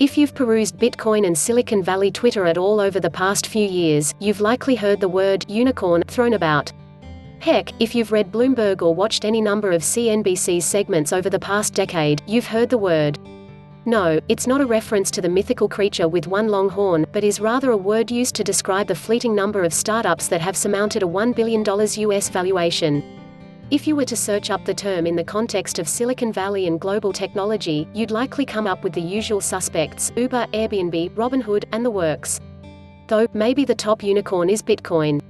If you've perused Bitcoin and Silicon Valley Twitter at all over the past few years, you've likely heard the word unicorn thrown about. Heck, if you've read Bloomberg or watched any number of CNBC's segments over the past decade, you've heard the word. No, it's not a reference to the mythical creature with one long horn, but is rather a word used to describe the fleeting number of startups that have surmounted a $1 billion US valuation. If you were to search up the term in the context of Silicon Valley and global technology, you'd likely come up with the usual suspects: Uber, Airbnb, Robinhood, and the works. Though, maybe the top unicorn is Bitcoin.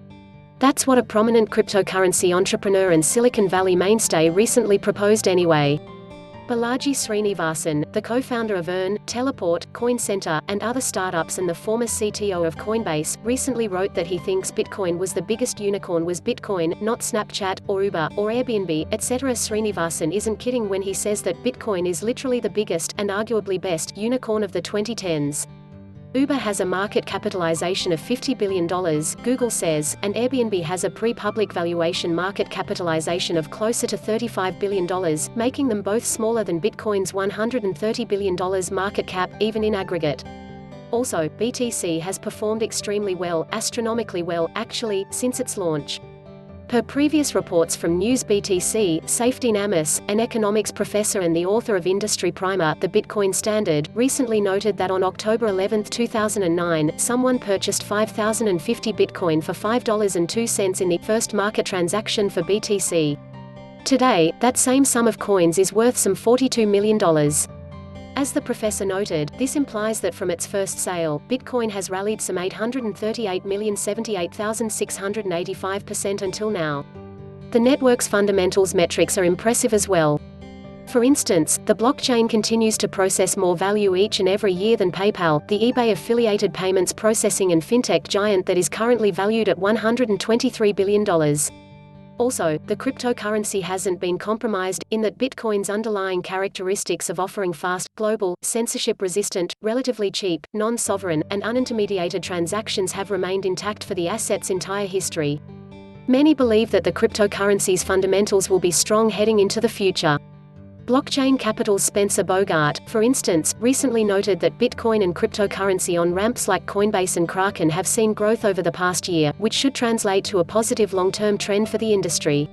That's what a prominent cryptocurrency entrepreneur and Silicon Valley mainstay recently proposed anyway. Balaji Srinivasan, the co-founder of Earn, Teleport, Coin Center, and other startups and the former CTO of Coinbase, recently wrote that he thinks Bitcoin was the biggest unicorn was Bitcoin, not Snapchat, or Uber, or Airbnb, etc. Srinivasan isn't kidding when he says that Bitcoin is literally the biggest, and arguably best, unicorn of the 2010s. Uber has a market capitalization of $50 billion, Google says, and Airbnb has a pre-public valuation market capitalization of closer to $35 billion, making them both smaller than Bitcoin's $130 billion market cap, even in aggregate. Also, BTC has performed extremely well, astronomically well, actually, since its launch. Per previous reports from News BTC, Saifedean Ammous, an economics professor and the author of Industry Primer, The Bitcoin Standard, recently noted that on October 11, 2009, someone purchased 5,050 Bitcoin for $5.02 in the first market transaction for BTC. Today, that same sum of coins is worth some $42 million. As the professor noted, this implies that from its first sale, Bitcoin has rallied some 838,078,685% until now. The network's fundamentals metrics are impressive as well. For instance, the blockchain continues to process more value each and every year than PayPal, the eBay-affiliated payments processing and fintech giant that is currently valued at $123 billion. Also, the cryptocurrency hasn't been compromised, in that Bitcoin's underlying characteristics of offering fast, global, censorship-resistant, relatively cheap, non-sovereign, and unintermediated transactions have remained intact for the asset's entire history. Many believe that the cryptocurrency's fundamentals will be strong heading into the future. Blockchain Capital's Spencer Bogart, for instance, recently noted that Bitcoin and cryptocurrency on ramps like Coinbase and Kraken have seen growth over the past year, which should translate to a positive long-term trend for the industry.